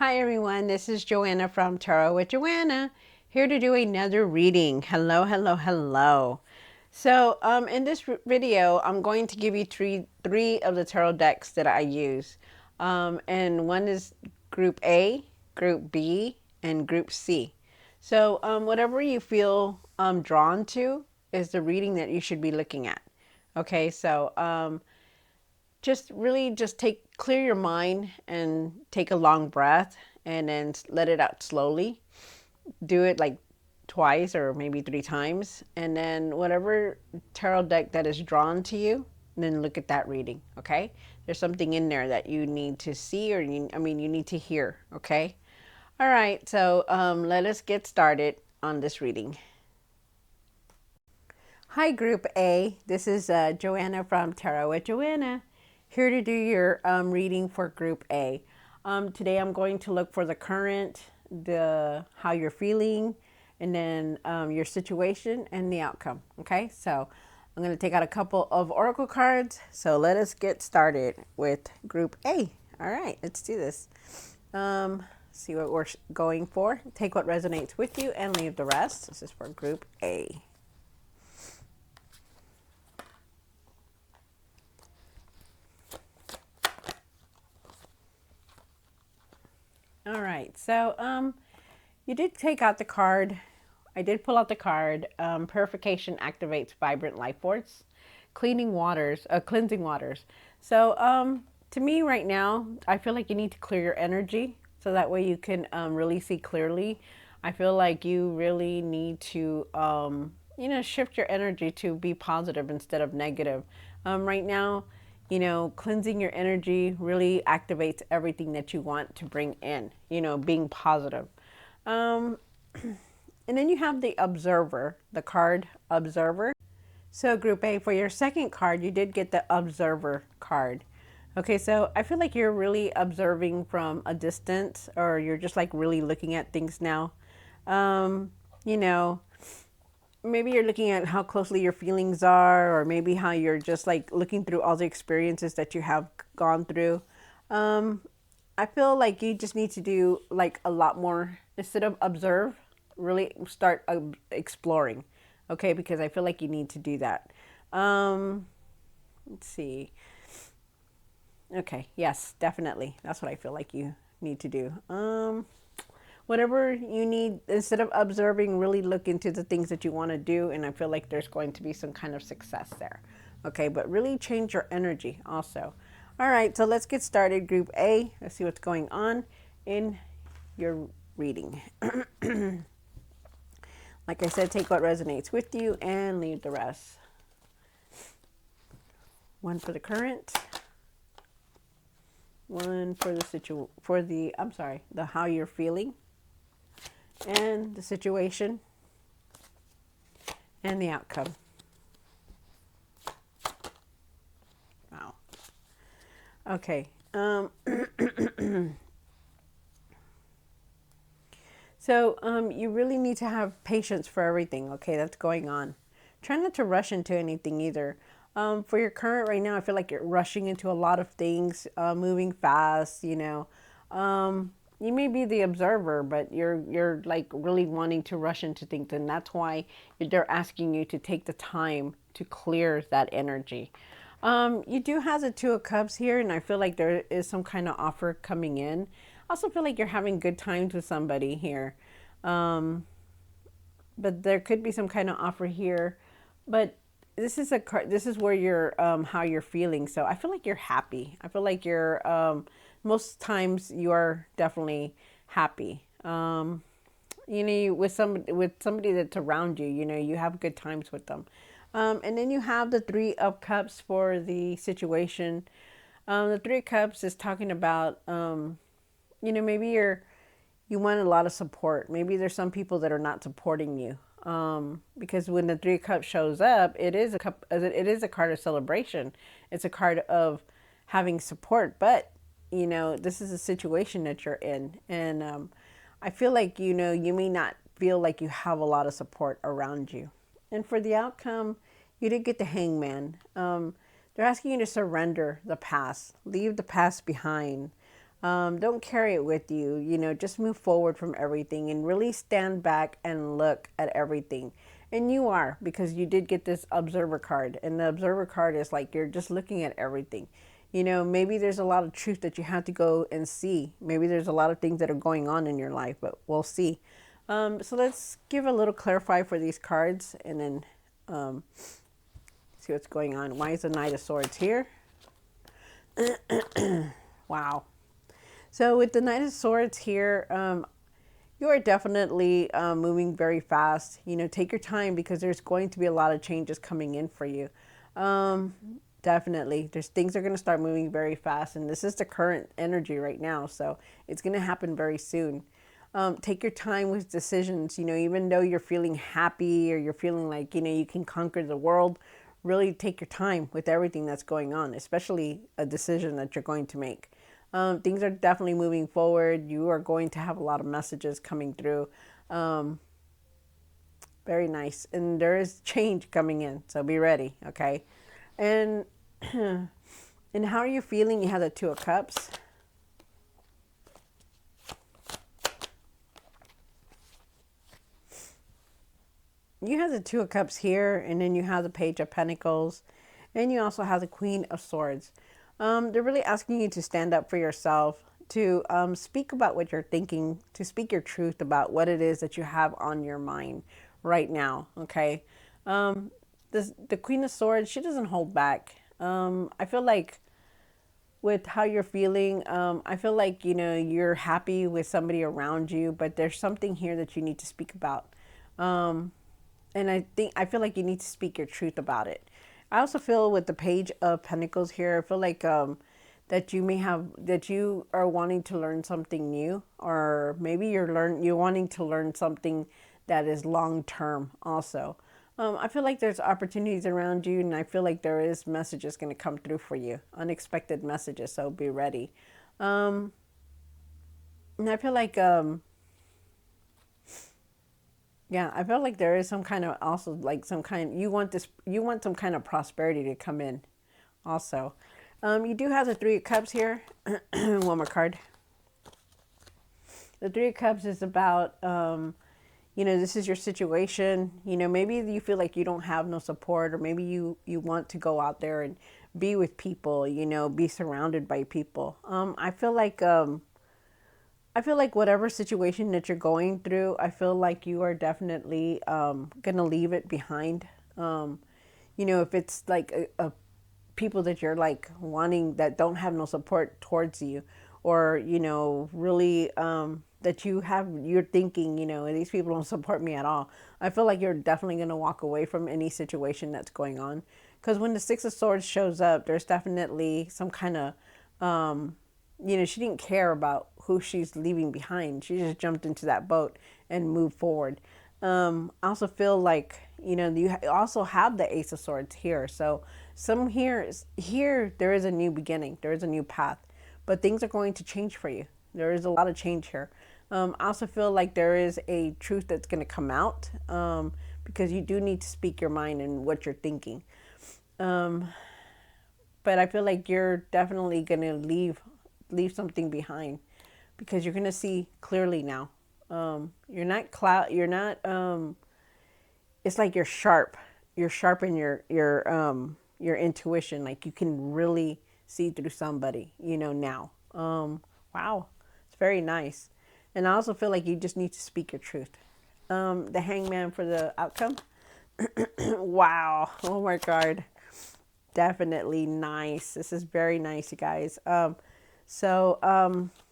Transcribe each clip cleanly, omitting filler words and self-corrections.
Hi everyone, this is Joanna from Tarot with Joanna, here to do another reading. Hello, hello, hello. So in this video, I'm going to give you three of the tarot decks that I use. And one is Group A, Group B, and Group C. So whatever you feel drawn to is the reading that you should be looking at. Okay, so just really just clear your mind and take a long breath and then let it out slowly. Do it like twice or maybe 3 times, and then whatever tarot deck that is drawn to you, then look at that reading. Okay, there's something in there that you need to see, or you need to hear. Okay, all right, so let us get started on this reading. Hi Group A, this is Joanna from Tarot with Joanna, here to do your reading for Group A. Today I'm going to look for the current, how you're feeling, and then your situation and the outcome. Okay, so I'm going to take out a couple of oracle cards. So let us get started with Group A. All right, let's do this. See what we're going for. Take what resonates with you and leave the rest. This is for Group A. All right, so you did take out the card. I did pull out the card. Purification activates vibrant life force, cleansing waters. So to me right now, I feel like you need to clear your energy so that way you can really see clearly. I feel like you really need to shift your energy to be positive instead of negative. Right now, cleansing your energy really activates everything that you want to bring in, being positive. And then you have the observer, the card observer. So Group A, for your second card, you did get the observer card. Okay, so I feel like you're really observing from a distance, or you're just like really looking at things now. Maybe you're looking at how closely your feelings are, or maybe how you're just like looking through all the experiences that you have gone through. I feel like you just need to do like a lot more instead of observe, really start exploring. Okay, because I feel like you need to do that. Let's see. Okay, yes, definitely. That's what I feel like you need to do. Whatever you need, instead of observing, really look into the things that you want to do, and I feel like there's going to be some kind of success there. Okay, but really change your energy also. All right, so let's get started, Group A. Let's see what's going on in your reading. Like I said, take what resonates with you and leave the rest. One for the current, one for the how you're feeling, and the situation and the outcome. Wow. Okay. So you really need to have patience for everything, okay, that's going on. Try not to rush into anything either. For your current right now, I feel like you're rushing into a lot of things, moving fast, you may be the observer, but you're like really wanting to rush into things, and that's why they're asking you to take the time to clear that energy. You do have the Two of Cups here, and I feel like there is some kind of offer coming in. I also feel like you're having good times with somebody here. But there could be some kind of offer here. But this is where you're how you're feeling. So I feel like you're happy. I feel like you're most times you are definitely happy. With somebody that's around you, you have good times with them. And then you have the Three of Cups for the situation. The Three of Cups is talking about, maybe you want a lot of support. Maybe there's some people that are not supporting you. Because when the Three of Cups shows up, it is a card of celebration. It's a card of having support. But, this is a situation that you're in. And I feel like, you may not feel like you have a lot of support around you. And for the outcome, you did get the Hangman. They're asking you to surrender the past, leave the past behind. Don't carry it with you. You know, just move forward from everything and really stand back and look at everything. And you are, because you did get this observer card. And the observer card is like you're just looking at everything. You know, maybe there's a lot of truth that you have to go and see. Maybe there's a lot of things that are going on in your life, but we'll see. So let's give a little clarify for these cards and then see what's going on. Why is the Knight of Swords here? Wow. So with the Knight of Swords here, you are definitely moving very fast. You know, take your time because there's going to be a lot of changes coming in for you. Definitely. There's things are going to start moving very fast. And this is the current energy right now. So it's going to happen very soon. Take your time with decisions. You know, even though you're feeling happy or you're feeling like, you know, you can conquer the world, really take your time with everything that's going on, especially a decision that you're going to make. Things are definitely moving forward. You are going to have a lot of messages coming through. Very nice. And there is change coming in. So be ready. Okay. And, and how are you feeling? You have the Two of Cups. You have the Two of Cups here, and then you have the Page of Pentacles, and you also have the Queen of Swords. They're really asking you to stand up for yourself, to speak about what you're thinking, to speak your truth about what it is that you have on your mind right now, okay? The Queen of Swords, she doesn't hold back. I feel like with how you're feeling, I feel like, you know, you're happy with somebody around you, but there's something here that you need to speak about. And I feel like you need to speak your truth about it. I also feel with the Page of Pentacles here, I feel like that you are wanting to learn something new, or maybe you're wanting to learn something that is long term also. I feel like there's opportunities around you, and I feel like there is messages going to come through for you, unexpected messages. So be ready. And I feel like yeah, I feel like there is some kind of also like some kind, you want some kind of prosperity to come in also. You do have the Three of Cups here. One more card. The Three of Cups is about, you know, this is your situation. You know, maybe you feel like you don't have no support, or maybe you want to go out there and be with people, you know, be surrounded by people. I feel like whatever situation that you're going through, I feel like you are definitely going to leave it behind. You know, if it's like a people that you're like wanting that don't have no support towards you, or, you know, really that you're thinking, you know, these people don't support me at all. I feel like you're definitely going to walk away from any situation that's going on. Because when the Six of Swords shows up, there's definitely some kind of, you know, she didn't care about who she's leaving behind. She just jumped into that boat and moved forward. I also feel like, you know, you also have the Ace of Swords here. So here there is a new beginning. There is a new path. But things are going to change for you. There is a lot of change here. I also feel like there is a truth that's going to come out, because you do need to speak your mind and what you're thinking. But I feel like you're definitely going to leave something behind, because you're going to see clearly now. It's like you're sharp. You're sharp in your intuition. Like you can really see through somebody, you know, now. Wow. It's very nice. And I also feel like you just need to speak your truth. The Hangman for the outcome. Wow. Oh my God. Definitely nice. This is very nice, you guys.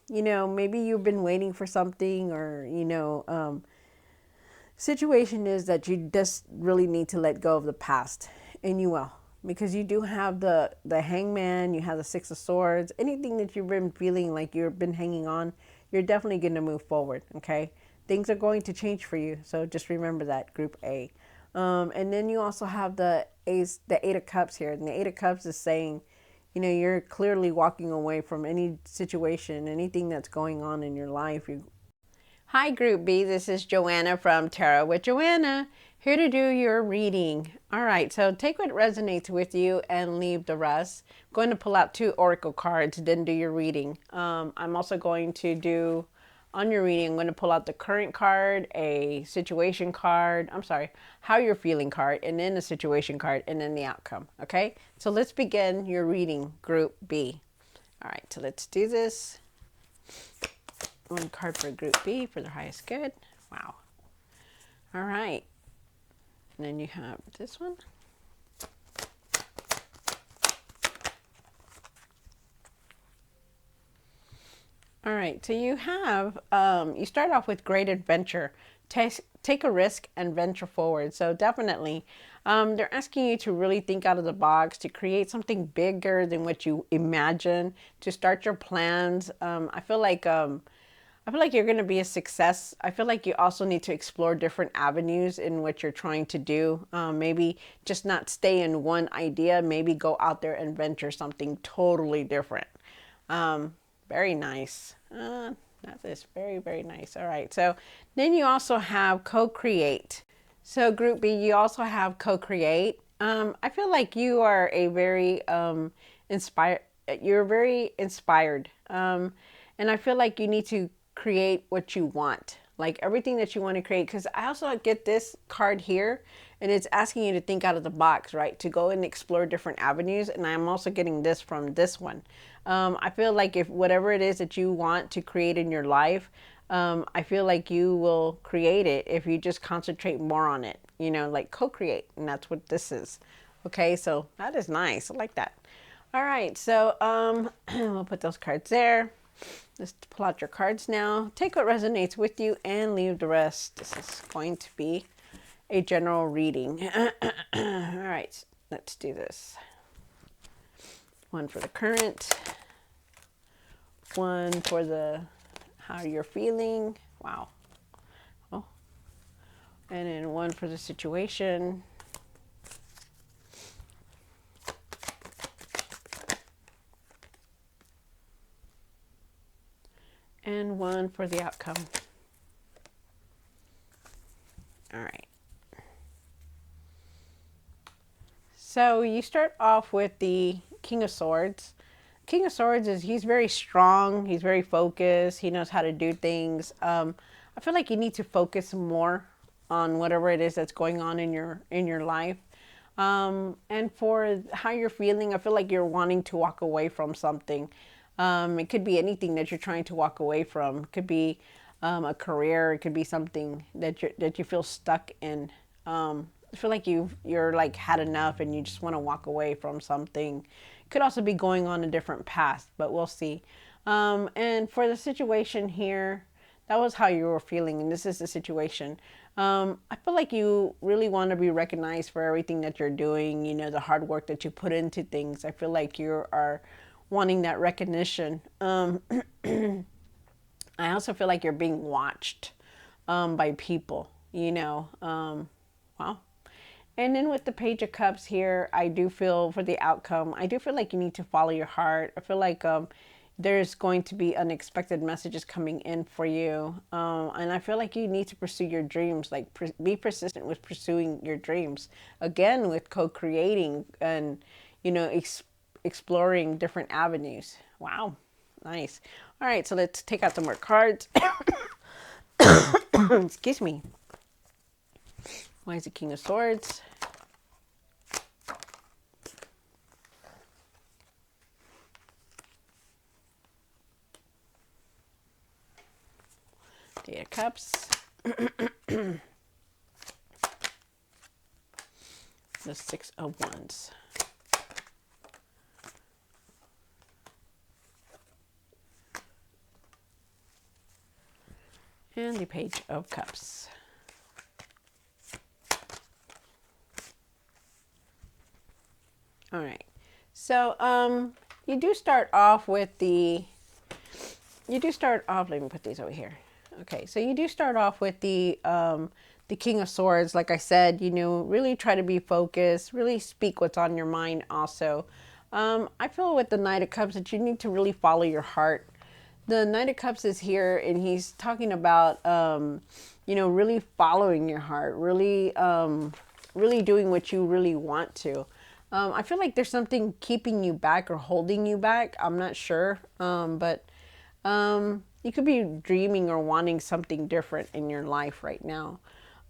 You know, maybe you've been waiting for something, or, you know, situation is that you just really need to let go of the past, and you will, because you do have the Hangman, you have the Six of Swords. Anything that you've been feeling like you've been hanging on, you're definitely going to move forward. Okay, things are going to change for you, so just remember that, Group A. And then you also have the Eight of Cups here, and the Eight of Cups is saying, you know, you're clearly walking away from any situation, anything that's going on in your life. Hi Group B, this is Joanna from Tarot with Joanna, here to do your reading. Alright, so take what resonates with you and leave the rest. I'm going to pull out 2 oracle cards, then do your reading. I'm also going to do, on your reading, I'm going to pull out the current card, a situation card, how you're feeling card, and then the situation card, and then the outcome. Okay, so let's begin your reading, Group B. Alright, so let's do this. 1 card for Group B for the highest good. Wow. All right. And then you have this one. All right. So you have, you start off with great adventure. Take a risk and venture forward. So definitely, they're asking you to really think out of the box, to create something bigger than what you imagine, to start your plans. I feel like you're going to be a success. I feel like you also need to explore different avenues in what you're trying to do. Maybe just not stay in one idea. Maybe go out there and venture something totally different. Very nice. That is very, very nice. All right. So then you also have co-create. So Group B, you also have co-create. I feel like you are a very inspired. You're very inspired. And I feel like you need to create what you want, like everything that you want to create, because I also get this card here and it's asking you to think out of the box, right, to go and explore different avenues. And I'm also getting this from this one. I feel like if whatever it is that you want to create in your life, I feel like you will create it if you just concentrate more on it, you know, like co-create. And that's what this is. Okay, so that is nice. I like that. All right, so we'll put those cards there. Let's pull out your cards now. Take what resonates with you and leave the rest. This is going to be a general reading. All right, let's do this. 1 for the current. 1 for the how you're feeling. Wow. Oh. And then 1 for the situation. And 1 for the outcome. All right. So you start off with the King of Swords. King of Swords he's very strong. He's very focused. He knows how to do things. I feel like you need to focus more on whatever it is that's going on in your life. And for how you're feeling, I feel like you're wanting to walk away from something. It could be anything that you're trying to walk away from. It could be a career. It could be something that you feel stuck in. I feel like you're like had enough and you just want to walk away from something. It could also be going on a different path, but we'll see. And for the situation here, that was how you were feeling, and this is the situation. I feel like you really want to be recognized for everything that you're doing, you know, the hard work that you put into things. I feel like you are wanting that recognition. I also feel like you're being watched by people, you know. Wow. And then with the Page of Cups here, I do feel for the outcome, I do feel like you need to follow your heart. I feel like there's going to be unexpected messages coming in for you. And I feel like you need to pursue your dreams, like be persistent with pursuing your dreams. Again, with co-creating and, you know, exploring different avenues. Wow. Nice. All right, so let's take out some more cards. Excuse me. Why is the King of Swords? Eight of Cups. The 6 of Wands. And the Page of Cups. All right. So you do start off with let me put these over here. Okay, so you do start off with the King of Swords. Like I said, you know, really try to be focused, really speak what's on your mind also. I feel with the Knight of Cups that you need to really follow your heart. The Knight of Cups is here, and he's talking about, really following your heart, really doing what you really want to. I feel like there's something keeping you back or holding you back. I'm not sure, but you could be dreaming or wanting something different in your life right now.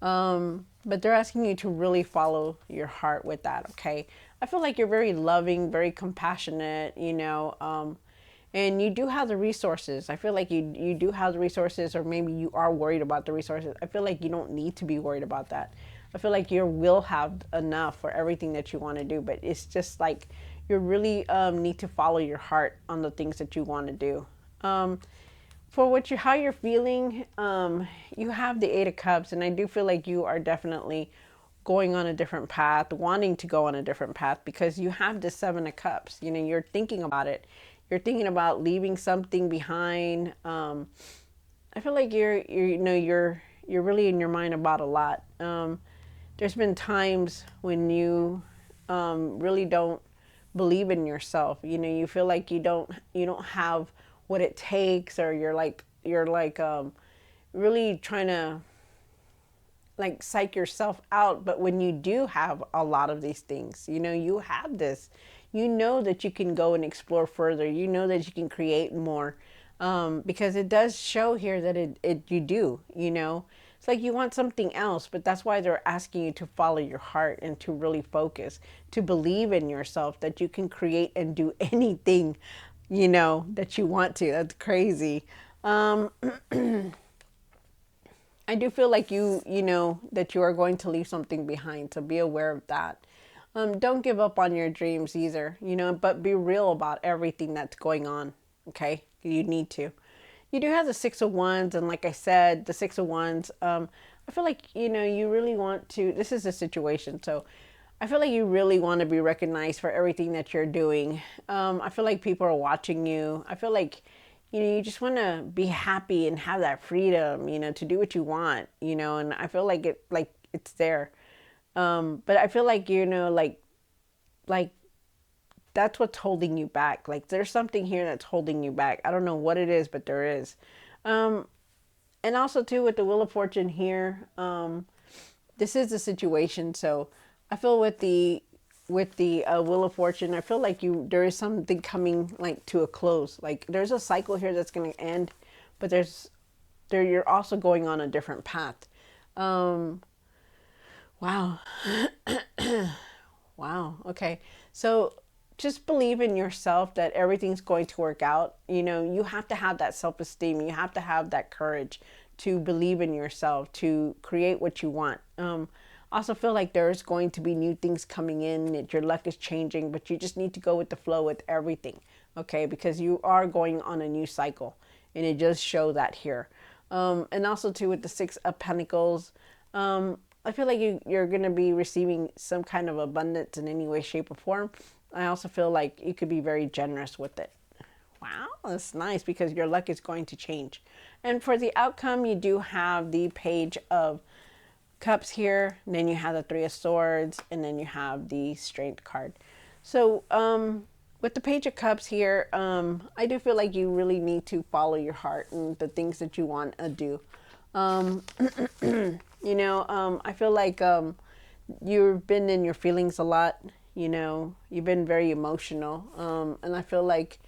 But they're asking you to really follow your heart with that, okay? I feel like you're very loving, very compassionate, and you do have the resources. I feel like you do have the resources, or maybe you are worried about the resources. I feel like you don't need to be worried about that. I feel like you will have enough for everything that you want to do, but it's just like you really need to follow your heart on the things that you want to do. For how you're feeling, you have the Eight of Cups, and I do feel like you are definitely going on a different path, wanting to go on a different path, because you have the Seven of Cups. You're thinking about it. You're thinking about leaving something behind. I feel like you're really in your mind about a lot. There's been times when you really don't believe in yourself. You feel like you don't have what it takes, or you're like really trying to like psych yourself out. But when you do have a lot of these things, you have this, that you can go and explore further, that you can create more, because it does show here that you do, it's like you want something else. But that's why they're asking you to follow your heart and to really focus, to believe in yourself, that you can create and do anything that you want to. That's crazy. I do feel like that you are going to leave something behind, so be aware of that. Don't give up on your dreams either, but be real about everything that's going on. Okay, you need to. You do have the Six of Wands, and like I said, the Six of Wands, I feel like you really want to. This is a situation, so I feel like you really want to be recognized for everything that you're doing. I feel like people are watching you. I feel like you just want to be happy and have that freedom, to do what you want, and I feel like it's there. But I feel like, like that's what's holding you back. Like there's something here that's holding you back. I don't know what it is, but there is. And also too, with the Wheel of Fortune here, this is the situation. So I feel with the Wheel of Fortune, I feel like there is something coming like to a close. Like there's a cycle here that's going to end, but you're also going on a different path. Wow. Wow. Okay. So just believe in yourself that everything's going to work out. You have to have that self-esteem. You have to have that courage to believe in yourself, to create what you want. Also feel like there's going to be new things coming in, that your luck is changing, but you just need to go with the flow with everything. Okay. Because you are going on a new cycle, and it does show that here. And also too, with the Six of Pentacles, I feel like you're going to be receiving some kind of abundance in any way, shape, or form. I also feel like you could be very generous with it. Wow, that's nice, because your luck is going to change. And for the outcome, you do have the Page of Cups here. And then you have the Three of Swords, and then you have the Strength card. So with the Page of Cups here, I do feel like you really need to follow your heart and the things that you want to do. I feel like you've been in your feelings a lot. You've been very emotional. And I feel like,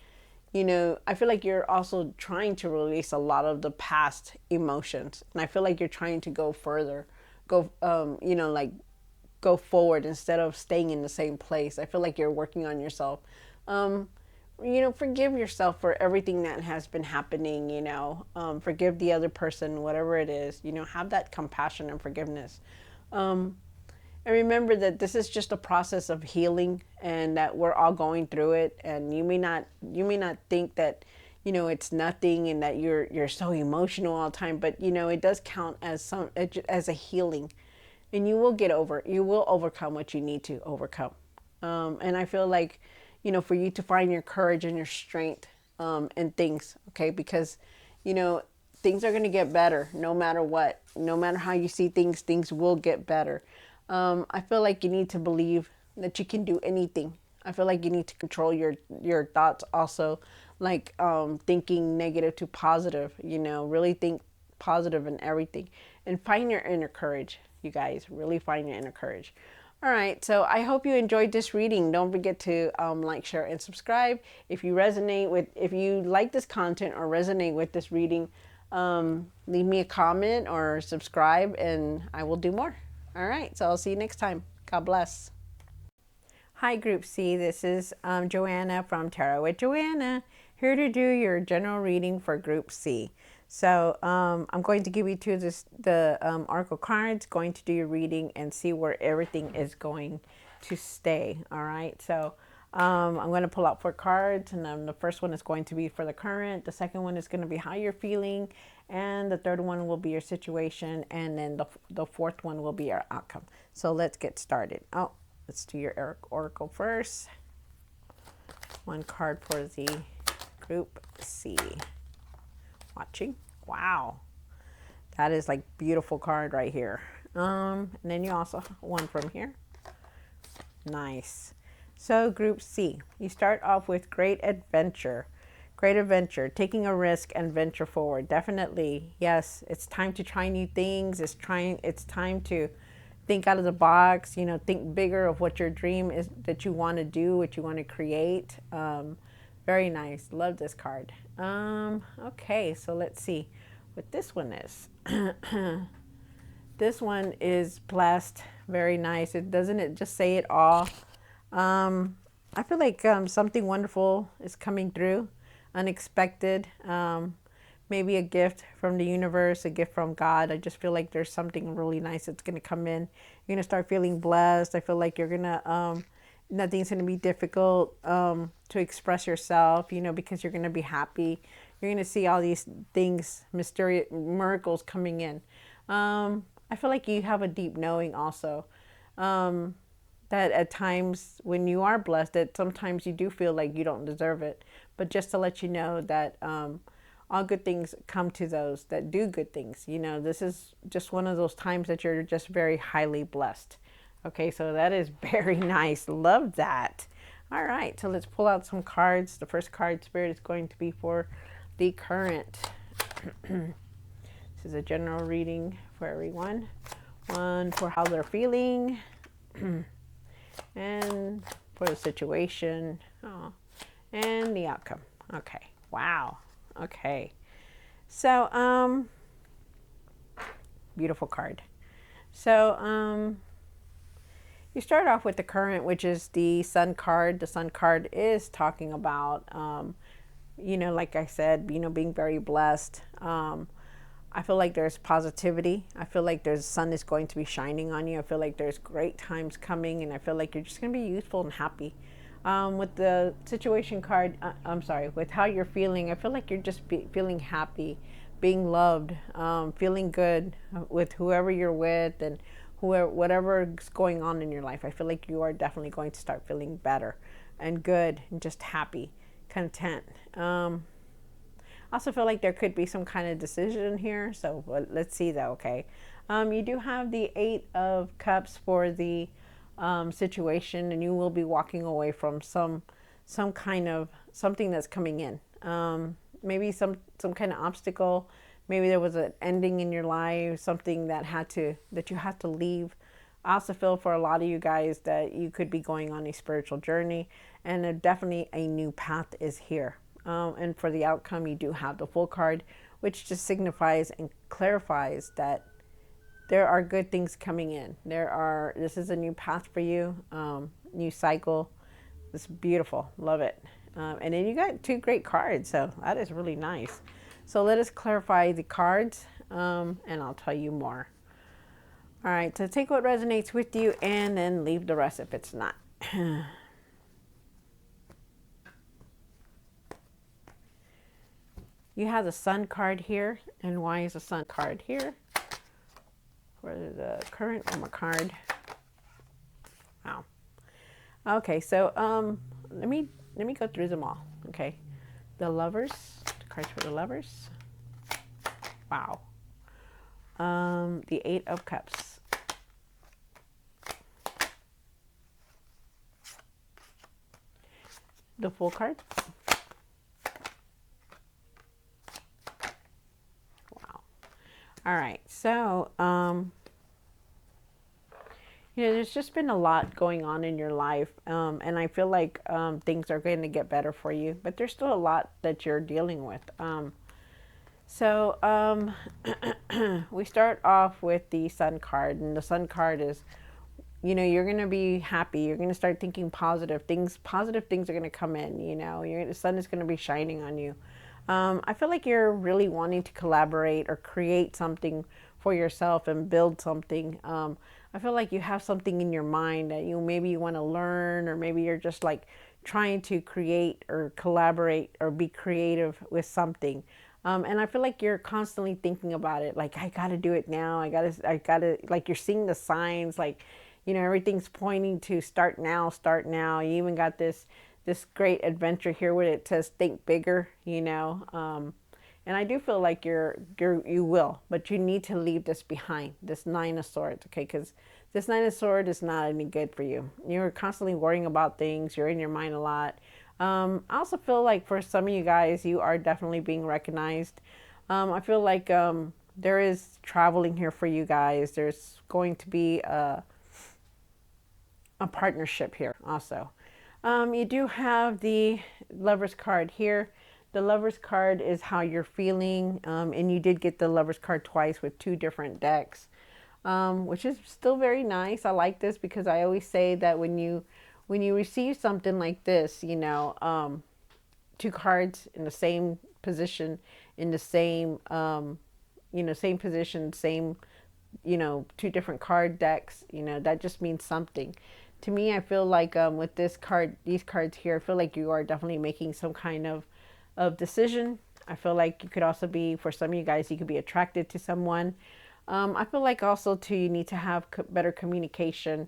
you're also trying to release a lot of the past emotions. And I feel like you're trying to go further, go forward instead of staying in the same place. I feel like you're working on yourself. Forgive yourself for everything that has been happening, forgive the other person, whatever it is, have that compassion and forgiveness. And remember that this is just a process of healing, and that we're all going through it. And you may not think that, it's nothing, and that you're so emotional all the time, but it does count as a healing, and you will overcome what you need to overcome. And I feel like, for you to find your courage and your strength in things, okay? Because, things are going to get better no matter what. No matter how you see things, things will get better. I feel like you need to believe that you can do anything. I feel like you need to control your thoughts also. like thinking negative to positive, you know, really think positive in everything and find your inner courage, you guys. Really find your inner courage. All right, so I hope you enjoyed this reading. Don't forget to like, share, and subscribe. If you like this content or resonate with this reading, leave me a comment or subscribe and I will do more. All right, so I'll see you next time. God bless. Hi, Group C. This is Joanna from Tarot with Joanna, here to do your general reading for Group C. So I'm going to give you the oracle cards, going to do your reading and see where everything is going to stay. All right. So I'm going to pull out 4 cards, and the first one is going to be for the current. The second one is going to be how you're feeling, and the third one will be your situation, and then the fourth one will be your outcome. So let's get started. Oh, let's do your oracle first. 1 card for the Group C. Watching. Wow, that is like beautiful card right here. And then you also have one from here. Nice. So Group C, you start off with great adventure, taking a risk and venture forward. Definitely, yes, it's time to try new things. It's time to think out of the box, you know, think bigger of what your dream is, that you want to do, what you want to create. Very nice. Love this card. Okay, so let's see what this one is. This one is blessed. Very nice. Doesn't it just say it all? I feel like something wonderful is coming through, unexpected. Maybe a gift from the universe, a gift from God. I just feel like there's something really nice that's going to come in. You're going to start feeling blessed. I feel like you're going to nothing's going to be difficult to express yourself, you know, because you're going to be happy. You're going to see all these things, mysterious miracles coming in. I feel like you have a deep knowing also, that at times when you are blessed, that sometimes you do feel like you don't deserve it. But just to let you know that all good things come to those that do good things. You know, this is just one of those times that you're just very highly blessed. Okay, so that is very nice. Love that. All right, so let's pull out some cards. The first card, Spirit, is going to be for the current. This is a general reading for everyone. One for how they're feeling, and for the situation, and the outcome. Okay, wow. Okay, so beautiful card. So you start off with the current, which is the Sun card. The Sun card is talking about, you know, like I said, you know, being very blessed. I feel like there's positivity. I feel like the sun is going to be shining on you. I feel like there's great times coming, and I feel like you're just going to be youthful and happy. With the situation card, with how you're feeling, I feel like you're just feeling happy, being loved, feeling good with whoever you're with, and whatever's going on in your life. I feel like you are definitely going to start feeling better and good and just happy, content. I also feel like there could be some kind of decision here, so let's see though. Okay, you do have the 8 of Cups for the situation, and you will be walking away from some kind of something that's coming in. Maybe some kind of obstacle. Maybe there was an ending in your life, something that you had to leave. I also feel for a lot of you guys that you could be going on a spiritual journey, and definitely a new path is here. And for the outcome, you do have the Fool card, which just signifies and clarifies that there are good things coming in. This is a new path for you, new cycle. It's beautiful. Love it. And then you got 2 great cards, so that is really nice. So let us clarify the cards, and I'll tell you more. All right, so take what resonates with you and then leave the rest if it's not. You have the Sun card here, and why is the Sun card here? For the current, one more card. Wow. Okay, so let me go through them all. Okay, the Lovers, the cards for the Lovers. Wow. The 8 of Cups. The Fool card. All right. So, there's just been a lot going on in your life, and I feel like things are going to get better for you, but there's still a lot that you're dealing with. So, we start off with the Sun card, and the Sun card is, you're going to be happy. You're going to start thinking positive things. Positive things are going to come in. The sun is going to be shining on you. I feel like you're really wanting to collaborate or create something for yourself and build something. I feel like you have something in your mind that maybe you want to learn, or maybe you're just like trying to create or collaborate or be creative with something. And I feel like you're constantly thinking about it. Like, I got to do it now. I got to, like, you're seeing the signs, like, everything's pointing to start now, start now. You even got this great adventure here where it says think bigger. And I do feel like you will, but you need to leave this behind, this Nine of Swords, okay? Because this Nine of Swords is not any good for you. You're constantly worrying about things. You're in your mind a lot. I also feel like for some of you guys, you are definitely being recognized. I feel like there is traveling here for you guys. There's going to be a partnership here also. You do have the Lover's card here. The Lover's card is how you're feeling, and you did get the Lover's card twice with two different decks, which is still very nice. I like this because I always say that when you receive something like this, two cards in the same position, in the same same position, same two different card decks, that just means something. To me, I feel like with these cards here, I feel like you are definitely making some kind of decision. I feel like you could also be, for some of you guys, you could be attracted to someone. I feel like also too, you need to have better communication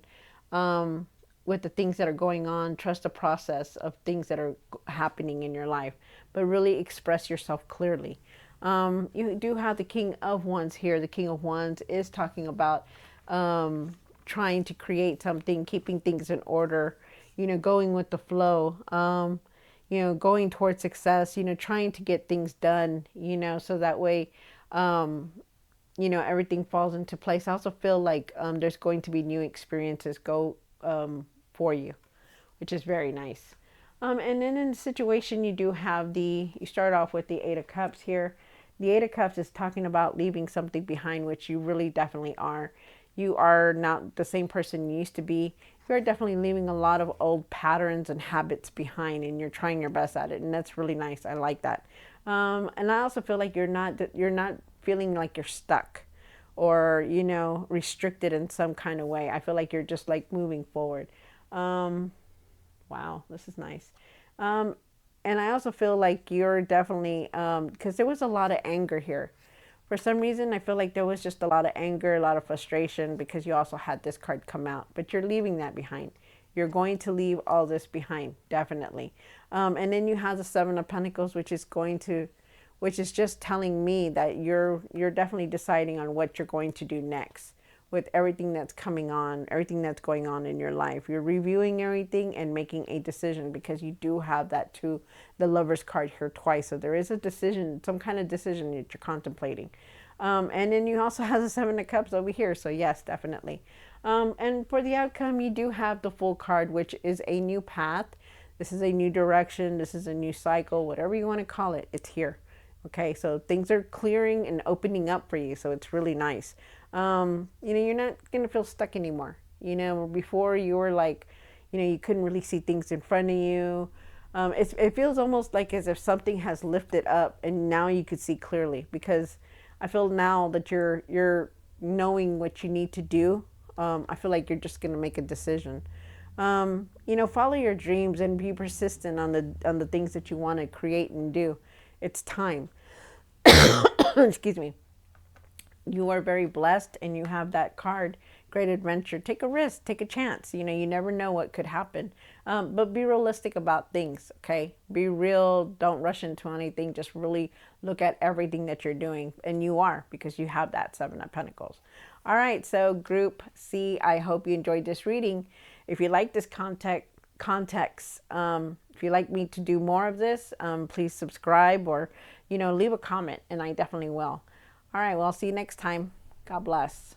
with the things that are going on. Trust the process of things that are happening in your life, but really express yourself clearly. You do have the King of Wands here. The King of Wands is talking about trying to create something, keeping things in order, going with the flow, going towards success, trying to get things done, so that way, everything falls into place. I also feel like there's going to be new experiences for you, which is very nice. And then in the situation, you do have you start off with the Eight of Cups here. The Eight of Cups is talking about leaving something behind, which you really definitely are. You are not the same person you used to be. You're definitely leaving a lot of old patterns and habits behind, and you're trying your best at it, and that's really nice. I like that. And I also feel like you're not feeling like you're stuck or restricted in some kind of way. I feel like you're just like moving forward. Wow, this is nice. And I also feel like you're definitely because there was a lot of anger here. For some reason, I feel like there was just a lot of anger, a lot of frustration, because you also had this card come out. But you're leaving that behind. You're going to leave all this behind, definitely. And then you have the Seven of Pentacles, which is just telling me that you're definitely deciding on what you're going to do next with everything that's coming on, everything that's going on in your life. You're reviewing everything and making a decision, because you do have that too, the Lover's card here twice. So there is a decision, some kind of decision that you're contemplating. And then you also have the Seven of Cups over here. So yes, definitely. And for the outcome, you do have the Fool card, which is a new path. This is a new direction. This is a new cycle, whatever you want to call it. It's here. Okay, so things are clearing and opening up for you. So it's really nice. You're not going to feel stuck anymore. Before you were like, you couldn't really see things in front of you. It feels almost like as if something has lifted up and now you could see clearly, because I feel now that you're knowing what you need to do. I feel like you're just going to make a decision. Follow your dreams and be persistent on the things that you want to create and do. It's time. Excuse me. You are very blessed, and you have that card, great adventure. Take a risk, take a chance. You never know what could happen. But be realistic about things, okay? Be real. Don't rush into anything. Just really look at everything that you're doing. And you are, because you have that Seven of Pentacles. All right, so Group C, I hope you enjoyed this reading. If you like this context, if you'd like me to do more of this, please subscribe or, leave a comment, and I definitely will. All right, well, I'll see you next time. God bless.